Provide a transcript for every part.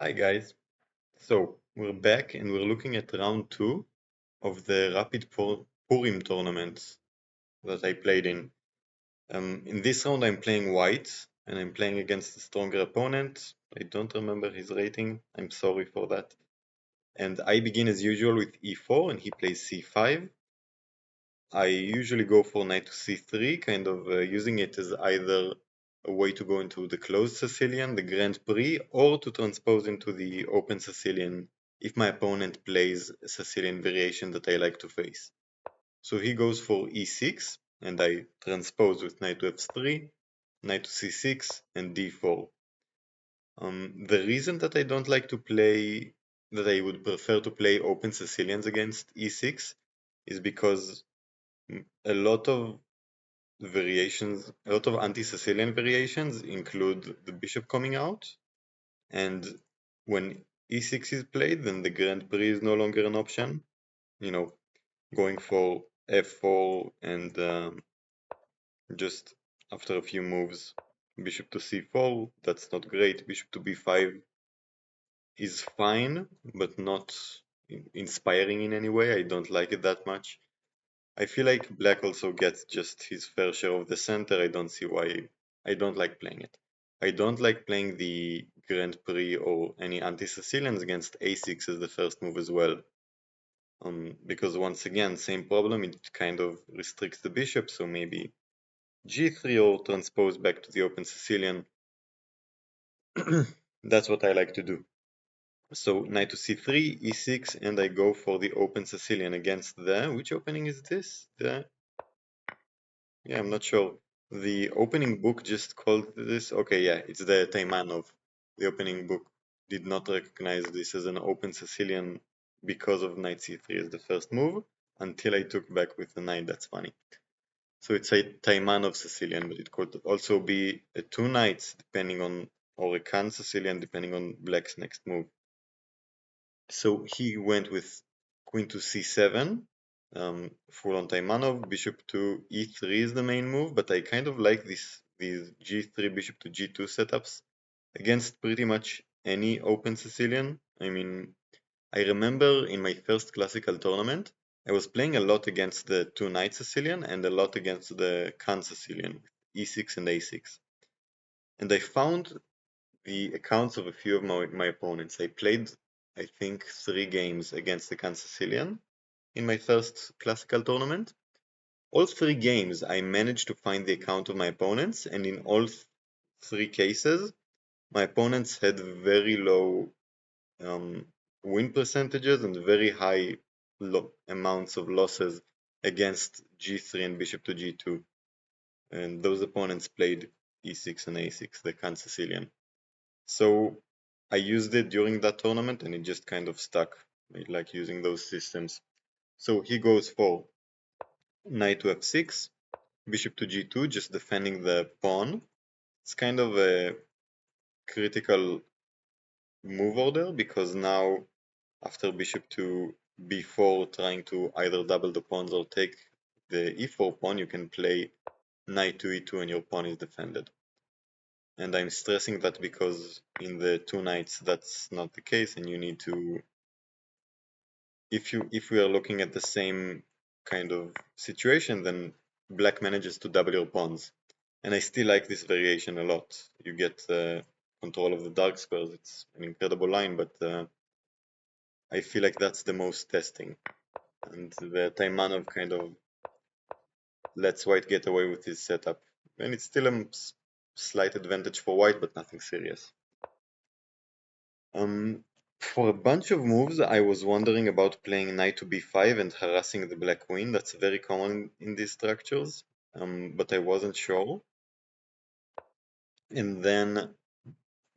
Hi guys. So we're back and we're looking at round 2 of the Rapid Purim tournament that I played in. In this round I'm playing white and I'm playing against a stronger opponent. I don't remember his rating. I'm sorry for that. And I begin as usual with e4 and he plays c5. I usually go for knight to c3, kind of using it as either a way to go into the closed Sicilian, the Grand Prix, or to transpose into the open Sicilian if my opponent plays a Sicilian variation that I like to face. So he goes for e6, and I transpose with knight to f3, knight to c6, and d4. The reason that I don't like to play, that I would prefer to play open Sicilians against e6 is because a lot of variations, a lot of anti-Sicilian variations include the bishop coming out, and when e6 is played, then the Grand Prix is no longer an option. You know, going for f4 and just after a few moves, bishop to c4, that's not great. Bishop to b5 is fine, but not inspiring in any way. I don't like it that much. I feel like black also gets just his fair share of the center. I don't see why I don't like playing it. I don't like playing the Grand Prix or any anti-Sicilians against a6 as the first move as well. Because once again, same problem, it kind of restricts the bishop, so maybe g3 or transpose back to the open Sicilian. That's what I like to do. So knight to c3, e6, and I go for the open Sicilian against which opening is this? Yeah, I'm not sure. The opening book just called this. Okay, yeah, it's the Taimanov. The opening book did not recognize this as an open Sicilian because of knight c3 as the first move until I took back with the knight. That's funny. So it's a Taimanov Sicilian, but it could also be a two knights depending on, or a Khan Sicilian depending on black's next move. So he went with queen to c7, full on Taimanov. Bishop to e3 is the main move, but I kind of like these g3 bishop to g2 setups against pretty much any open Sicilian. I mean, I remember in my first classical tournament, I was playing a lot against the two knight Sicilian and a lot against the Khan Sicilian, e6 and a6. And I found the accounts of a few of my opponents. I played, I think, 3 games against the Khan Sicilian in my first classical tournament. All 3 games, I managed to find the account of my opponents, and in all 3 cases, my opponents had very low um, win percentages and very high amounts of losses against g3 and bishop to g2. And those opponents played e6 and a6, the Khan Sicilian. So I used it during that tournament and it just kind of stuck. I like using those systems. So he goes for knight to f6, bishop to g2, just defending the pawn. It's kind of a critical move order because now after bishop to b4 trying to either double the pawns or take the e4 pawn, you can play knight to e2 and your pawn is defended. And I'm stressing that because in the two knights that's not the case, and you need to, if we are looking at the same kind of situation, then black manages to double your pawns. And I still like this variation a lot. You get control of the dark squares. It's an incredible line, but I feel like that's the most testing. And the Taimanov kind of lets white get away with his setup. And it's still a slight advantage for white, but nothing serious. For a bunch of moves, I was wondering about playing knight to b5 and harassing the black queen. That's very common in these structures, but I wasn't sure. And then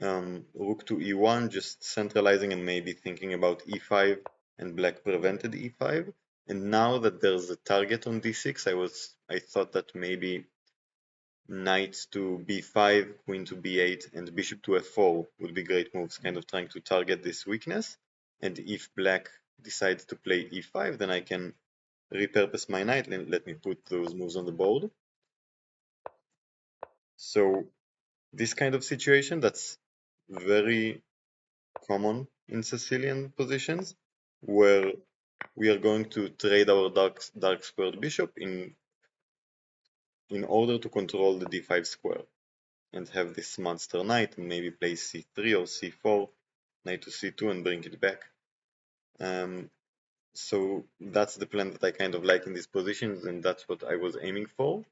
rook to e1, just centralizing and maybe thinking about e5, and black prevented e5. And now that there's a target on d6, I thought that maybe knight to b5, queen to b8, and bishop to f4 would be great moves, kind of trying to target this weakness. And if black decides to play e5, then I can repurpose my knight and let me put those moves on the board. So this kind of situation, that's very common in Sicilian positions, where we are going to trade our dark squared bishop in order to control the d5 square and have this monster knight and maybe play c3 or c4, knight to c2 and bring it back. So that's the plan that I kind of like in these positions, and that's what I was aiming for.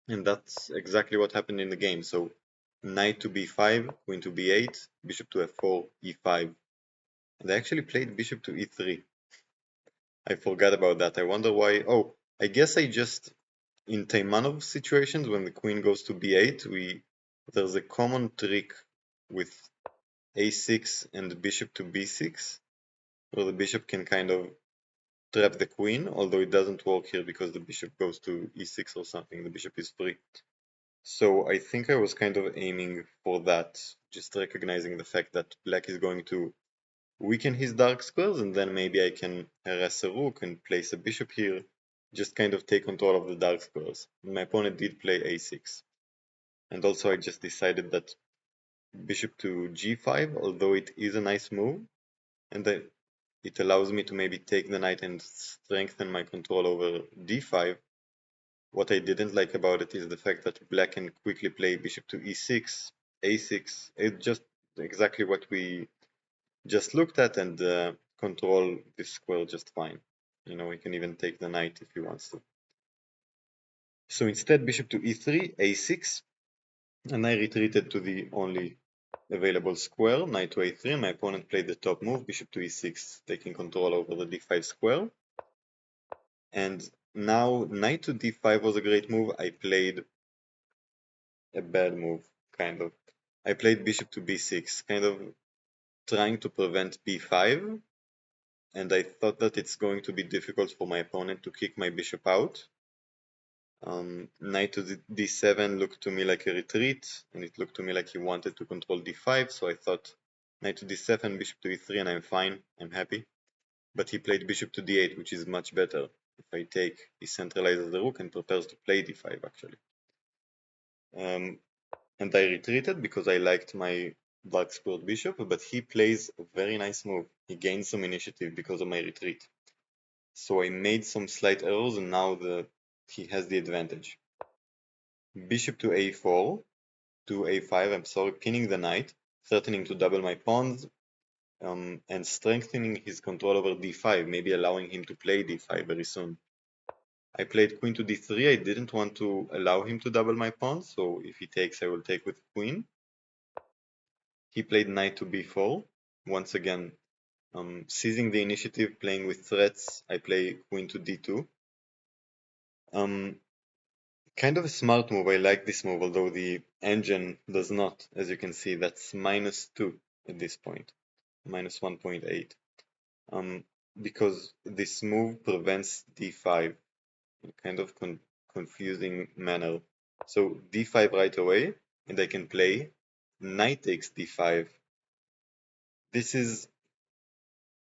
And that's exactly what happened in the game. So knight to b5, queen to b8, bishop to f4, e5. And I actually played bishop to e3. I forgot about that. I wonder why. Oh, I guess I just, in Taimanov situations, when the queen goes to b8, there's a common trick with a6 and bishop to b6, where the bishop can kind of trap the queen, although it doesn't work here because the bishop goes to e6 or something. The bishop is free. So I think I was kind of aiming for that, just recognizing the fact that black is going to weaken his dark squares, and then maybe I can harass a rook and place a bishop here, just kind of take control of the dark squares. My opponent did play a6. And also I just decided that bishop to g5, although it is a nice move, and that it allows me to maybe take the knight and strengthen my control over d5. What I didn't like about it is the fact that black can quickly play bishop to e6, a6. It's just exactly what we just looked at, and control this square just fine. You know, he can even take the knight if he wants to. So instead, bishop to e3, a6, and I retreated to the only available square, knight to a3, and my opponent played the top move, bishop to e6, taking control over the d5 square. And now knight to d5 was a great move. I played a bad move, kind of. I played bishop to b6, kind of trying to prevent b5, and I thought that it's going to be difficult for my opponent to kick my bishop out. Knight to d7 looked to me like a retreat, and it looked to me like he wanted to control d5, so I thought knight to d7, bishop to e3, and I'm fine, I'm happy. But he played bishop to d8, which is much better. If I take, he centralizes the rook and prepares to play d5 actually. And I retreated because I liked my dark squared bishop, but he plays a very nice move. He gains some initiative because of my retreat. So I made some slight errors, and now he has the advantage. Bishop to a4, to a5, I'm sorry, pinning the knight, threatening to double my pawns, and strengthening his control over d5, maybe allowing him to play d5 very soon. I played queen to d3. I didn't want to allow him to double my pawns, so if he takes, I will take with queen. He played knight to b4, once again seizing the initiative, playing with threats. I play queen to d2. Kind of a smart move. I like this move, although the engine does not. As you can see, that's -2 at this point, -1.8. Because this move prevents d5 in kind of confusing manner. So d5 right away, and I can play knight takes d5. This is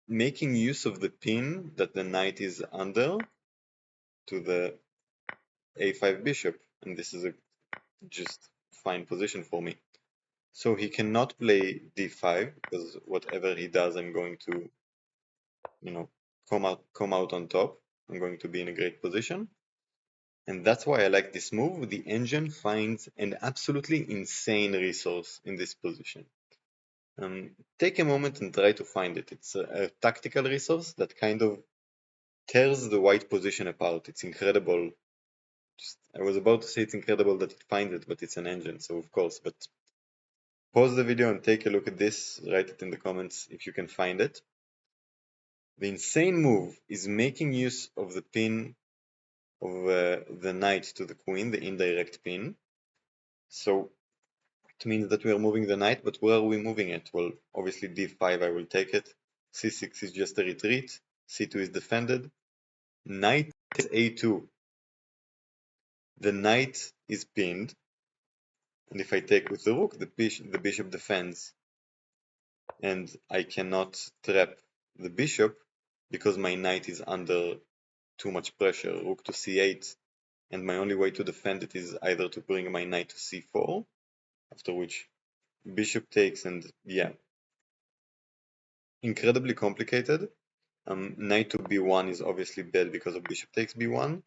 making use of the pin that the knight is under to the a5 bishop, and this is a just fine position for me. So he cannot play d5 because whatever he does, I'm going to, you know, come out on top. I'm going to be in a great position. And that's why I like this move. The engine finds an absolutely insane resource in this position. Take a moment and try to find it. It's a tactical resource that kind of tears the white position apart. It's incredible. I was about to say it's incredible that it finds it, but it's an engine, so of course. But pause the video and take a look at this. Write it in the comments if you can find it. The insane move is making use of the pin of the knight to the queen, the indirect pin. So it means that we are moving the knight, but where are we moving it? Well, obviously d5, I will take it. c6 is just a retreat. c2 is defended. Knight is a2. The knight is pinned, and if I take with the rook, the bishop defends. And I cannot trap the bishop because my knight is under too much pressure. Rook to c8, and my only way to defend it is either to bring my knight to c4, after which bishop takes, and yeah, incredibly complicated. Knight to b1 is obviously bad because of bishop takes b1.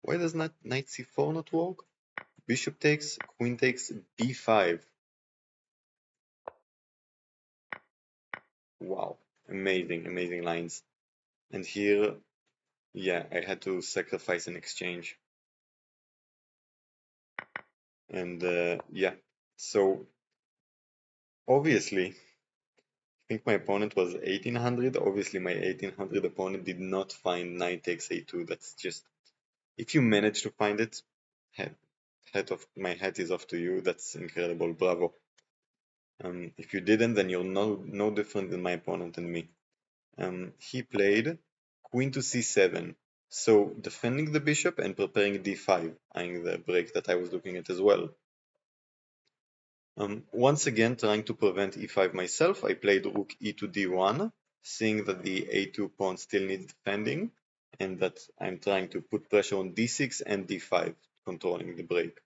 Why does not knight c4 not work? Bishop takes, queen takes b5. Wow, amazing, amazing lines. And here, yeah, I had to sacrifice an exchange. And yeah, so obviously, I think my opponent was 1800. Obviously, my 1800 opponent did not find knight takes a2. That's just, if you manage to find it, my hat is off to you. That's incredible. Bravo. If you didn't, then you're no different than my opponent and me. He played queen to c7. So defending the bishop and preparing d5, eyeing the break that I was looking at as well. Once again, trying to prevent e5 myself, I played rook e to d1, seeing that the a2 pawn still needs defending, and that I'm trying to put pressure on d6 and d5, controlling the break.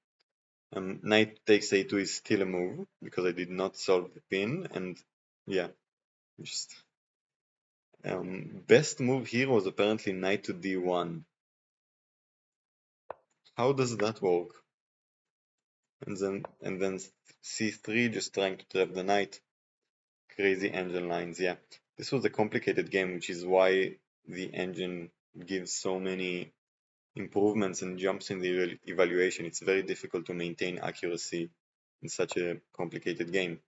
Knight takes a2 is still a move, because I did not solve the pin, and yeah, just best move here was apparently knight to d1. How does that work? And then c3, just trying to trap the knight. Crazy engine lines, yeah. This was a complicated game, which is why the engine gives so many improvements and jumps in the evaluation. It's very difficult to maintain accuracy in such a complicated game.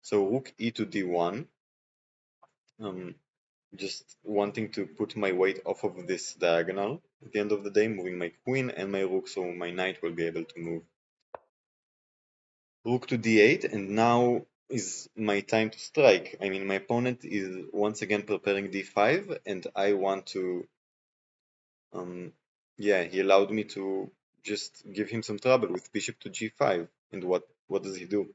So rook e to d1, just wanting to put my weight off of this diagonal at the end of the day, moving my queen and my rook so my knight will be able to move. Rook to d8, and now is my time to strike. I mean, my opponent is once again preparing d5, and I want to, yeah, he allowed me to just give him some trouble with bishop to g5. And what does he do?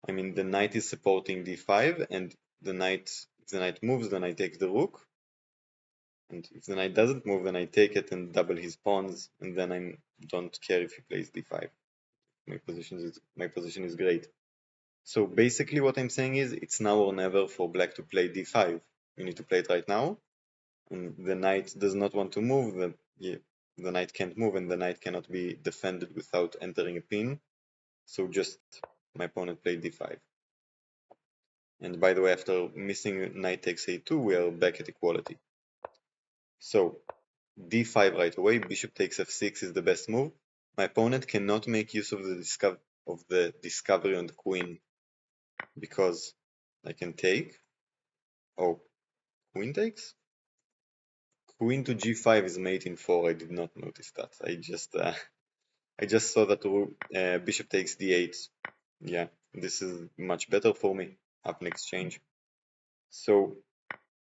I mean, the knight is supporting d5, and if the knight moves, then I take the rook. And if the knight doesn't move, then I take it and double his pawns, and then I don't care if he plays d5. My position is great. So basically what I'm saying is it's now or never for black to play d5. You need to play it right now. And the knight does not want to move, the knight can't move, and the knight cannot be defended without entering a pin. So just my opponent played d5. And by the way, after missing knight takes a2, we are back at equality. So d5 right away, bishop takes f6 is the best move. My opponent cannot make use of the discovery on the queen because I can take. Oh, queen takes? Queen to g5 is mate in 4. I did not notice that. I just saw that bishop takes d8. Yeah, this is much better for me. Up in exchange. So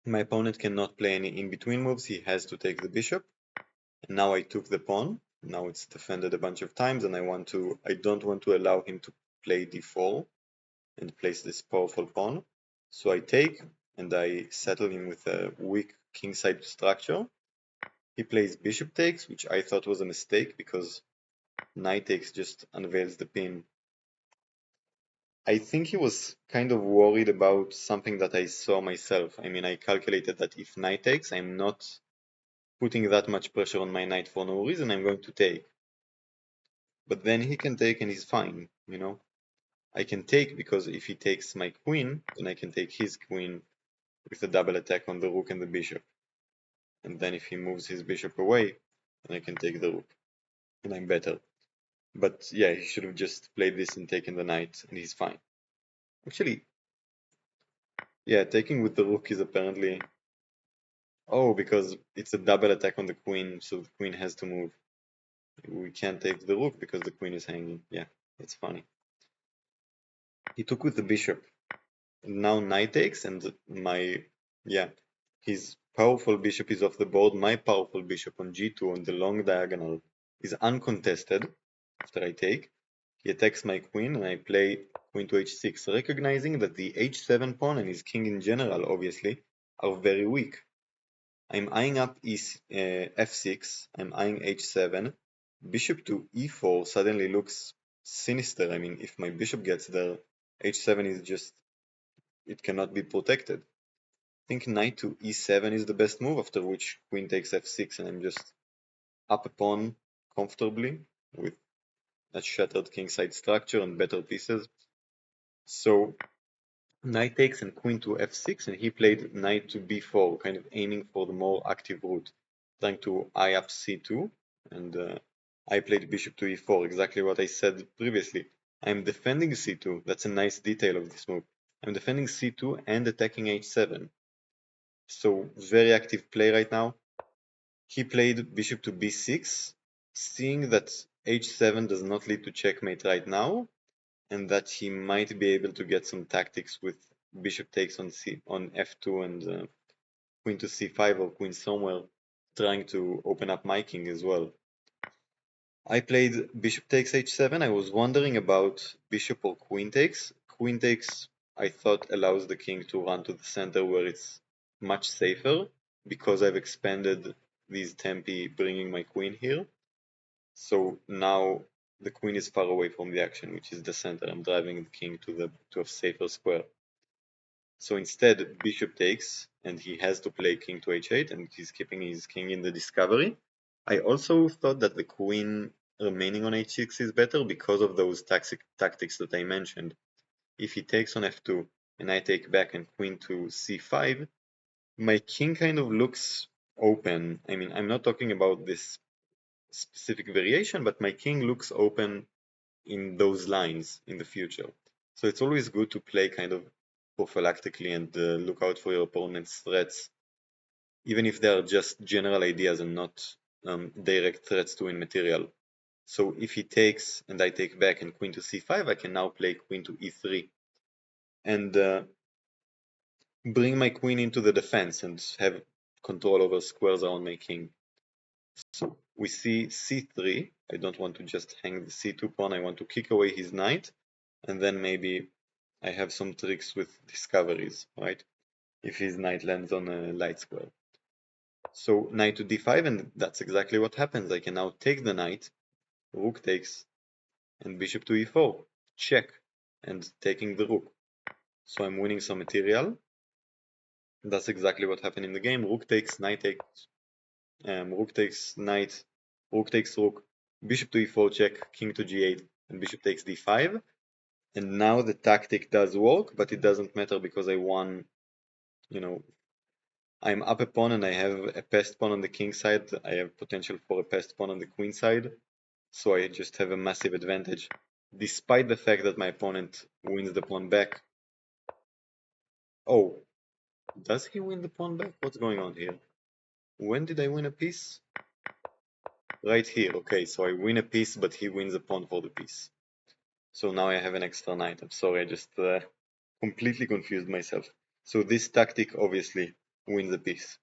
my opponent cannot play any in-between moves. He has to take the bishop. And now I took the pawn. Now it's defended a bunch of times, and I don't want to allow him to play d4 and place this powerful pawn. So I take and I settle him with a weak kingside structure. He plays bishop takes, which I thought was a mistake because knight takes just unveils the pin. I think he was kind of worried about something that I saw myself. I mean, I calculated that if knight takes, I'm not putting that much pressure on my knight for no reason, I'm going to take. But then he can take and he's fine, you know? I can take because if he takes my queen, then I can take his queen with a double attack on the rook and the bishop. And then if he moves his bishop away, then I can take the rook. And I'm better. But yeah, he should have just played this and taken the knight, and he's fine. Actually, yeah, taking with the rook is apparently... Oh, because it's a double attack on the queen, so the queen has to move. We can't take the rook because the queen is hanging. Yeah, that's funny. He took with the bishop. Now knight takes, and yeah, his powerful bishop is off the board. My powerful bishop on g2 on the long diagonal is uncontested after I take. He attacks my queen, and I play queen to h6, recognizing that the h7 pawn and his king in general, obviously, are very weak. I'm eyeing up f6, I'm eyeing h7. Bishop to e4 suddenly looks sinister. I mean, if my bishop gets there, h7 is just, it cannot be protected. think knight to e7 is the best move, after which queen takes f6, and I'm just up a pawn comfortably with a shattered kingside structure and better pieces. So knight takes and queen to f6, and he played knight to b4, kind of aiming for the more active route, trying to eye up c2, and I played bishop to e4, exactly what I said previously. I'm defending c2, that's a nice detail of this move. I'm defending c2 and attacking h7, so very active play right now. He played bishop to b6, seeing that h7 does not lead to checkmate right now, and that he might be able to get some tactics with bishop takes on f2 and queen to c5 or queen somewhere, trying to open up my king as well. I played bishop takes h7. I was wondering about bishop or queen takes. Queen takes, I thought, allows the king to run to the center where it's much safer, because I've expanded these tempi bringing my queen here. So now the queen is far away from the action, which is the center. I'm driving the king to a safer square. So instead, bishop takes, and he has to play king to h8, and he's keeping his king in the discovery. I also thought that the queen remaining on h6 is better because of those tactics that I mentioned. If he takes on f2, and I take back and queen to c5, my king kind of looks open. I mean, I'm not talking about this specific variation, but my king looks open in those lines in the future. So it's always good to play kind of prophylactically and look out for your opponent's threats, even if they are just general ideas and not direct threats to win material. So if he takes and I take back and queen to c5, I can now play queen to e3 and bring my queen into the defense and have control over squares around my king. So we see c3. I don't want to just hang the c2 pawn, I want to kick away his knight, and then maybe I have some tricks with discoveries, right? If his knight lands on a light square. So knight to d5, and that's exactly what happens. I can now take the knight, rook takes, and bishop to e4, check, and taking the rook. So I'm winning some material. That's exactly what happened in the game. Rook takes, knight takes, rook takes knight, rook takes rook, bishop to e4 check, king to g8, and bishop takes d5. And now the tactic does work, but it doesn't matter because I won, you know, I'm up a pawn and I have a passed pawn on the king side. I have potential for a passed pawn on the queen side. So I just have a massive advantage, despite the fact that my opponent wins the pawn back. Oh, does he win the pawn back? What's going on here? When did I win a piece? Right here. Okay, so I win a piece, but he wins a pawn for the piece. So now I have an extra knight. I'm sorry, I just completely confused myself. So this tactic obviously wins a piece.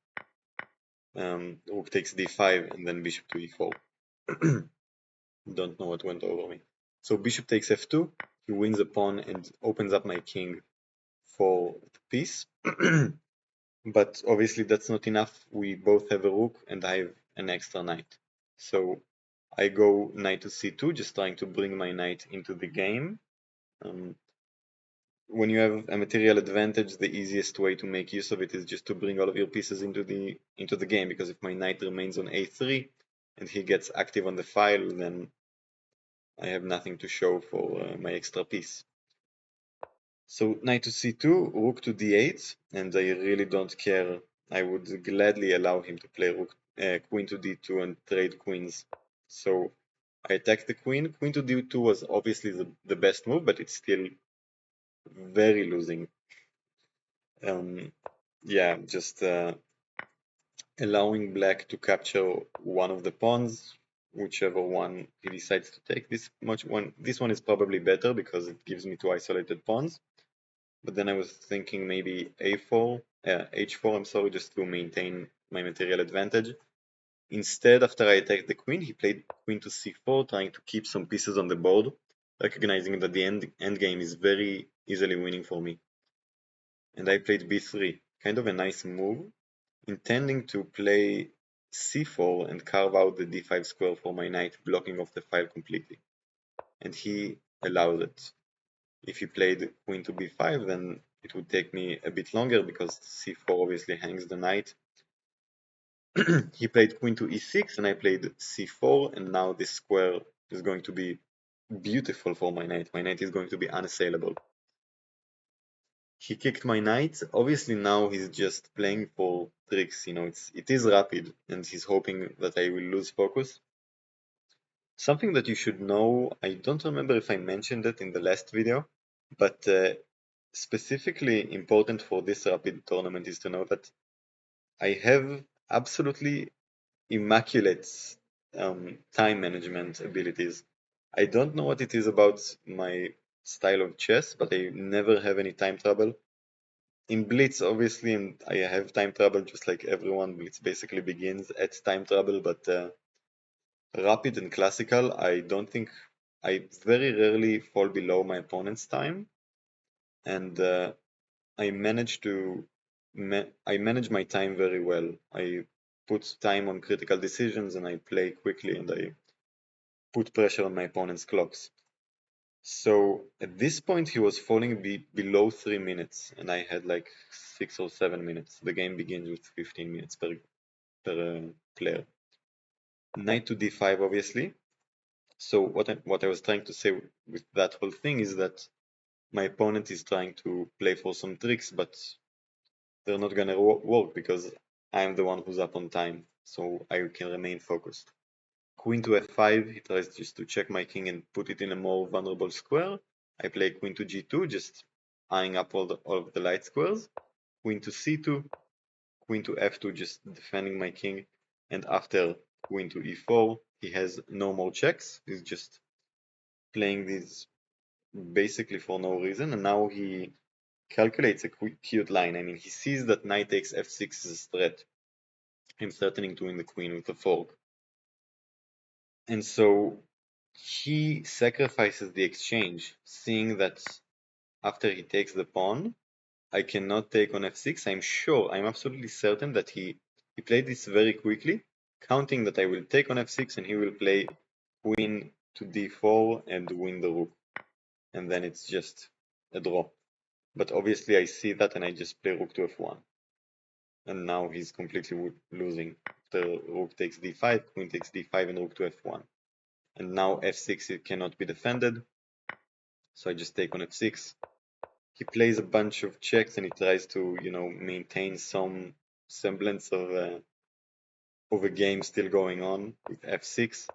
Rook takes d5 and then bishop to e4. Don't know what went over me. So bishop takes f2, he wins a pawn and opens up my king for the piece. But obviously that's not enough. We both have a rook and I have an extra knight. So I go knight to c2, just trying to bring my knight into the game. When you have a material advantage, the easiest way to make use of it is just to bring all of your pieces into the game, because if my knight remains on a3 and he gets active on the file, then I have nothing to show for my extra piece. So knight to c2, rook to d8, and I really don't care. I would gladly allow him to play queen to d2 and trade queens. So I attack the queen. Queen to d2 was obviously the best move, but it's still very losing. Yeah, just allowing black to capture one of the pawns, whichever one he decides to take. This one is probably better because it gives me two isolated pawns. But then I was thinking maybe h4, I'm sorry, just to maintain my material advantage. Instead, after I attacked the queen, he played queen to c4, trying to keep some pieces on the board, recognizing that the endgame is very easily winning for me. And I played b3, kind of a nice move, intending to play c4 and carve out the d5 square for my knight, blocking off the file completely. And he allowed it. If he played queen to b5, then it would take me a bit longer because c4 obviously hangs the knight. He played queen to e6 and I played c4, and now this square is going to be beautiful for my knight. My knight is going to be unassailable. He kicked my knight. Obviously now he's just playing for tricks, it is rapid and he's hoping that I will lose focus. Something that you should know, I don't remember if I mentioned it in the last video, but specifically important for this rapid tournament is to know that I have absolutely immaculate time management abilities. I don't know what it is about my style of chess, but I never have any time trouble. In Blitz, obviously, and I have time trouble just like everyone. Blitz basically begins at time trouble, but rapid and classical, I don't think I very rarely fall below my opponent's time, and I manage to I manage my time very well. I put time on critical decisions and I play quickly and I put pressure on my opponent's clocks. So at this point he was falling below 3 minutes and I had like 6 or 7 minutes. The game begins with 15 minutes per player. Knight to d5 obviously. So what I was trying to say with that whole thing is that my opponent is trying to play for some tricks, but they're not gonna work because I'm the one who's up on time, so I can remain focused. Queen to f5, he tries just to check my king and put it in a more vulnerable square. I play queen to g2, just eyeing up all of the light squares. Queen to c2, queen to f2, just defending my king. And after queen to e4, he has no more checks. He's just playing these basically for no reason. And now he calculates a cute line. I mean, he sees that knight takes f6 is a threat. I'm threatening to win the queen with a fork. And so he sacrifices the exchange, seeing that after he takes the pawn, I cannot take on f6. I'm absolutely certain that he played this very quickly, counting that I will take on f6 and he will play queen to d4 and win the rook. And then it's just a draw. But obviously I see that and I just play rook to f1. And now he's completely losing. The rook takes d5, queen takes d5 and rook to f1. And now f6 it cannot be defended, so I just take on f6. He plays a bunch of checks and he tries to, maintain some semblance of a game still going on with f6,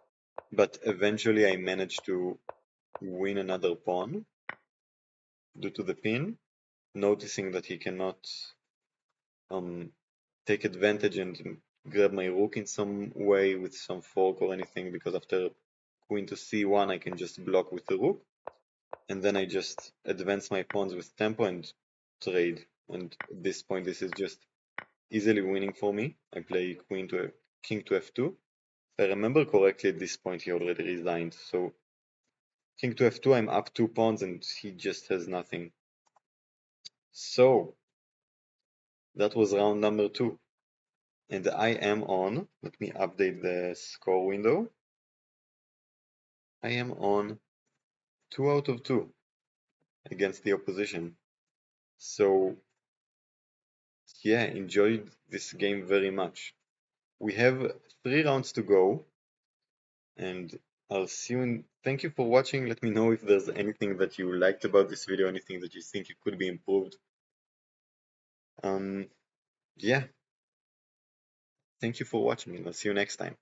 but eventually I manage to win another pawn due to the pin, noticing that he cannot take advantage and grab my rook in some way with some fork or anything, because after queen to c1 I can just block with the rook, and then I just advance my pawns with tempo and trade. And at this point this is just easily winning for me. I play king to f2. If I remember correctly, at this point he already resigned, so king to f2, I'm up 2 pawns and he just has nothing. So that was round number 2. And I am on, let me update the score window. I am on 2 out of 2 against the opposition. So yeah, enjoyed this game very much. We have 3 rounds to go, and I'll see you in. Thank you for watching. Let me know if there's anything that you liked about this video, anything that you think it could be improved. Yeah, thank you for watching, and I'll see you next time.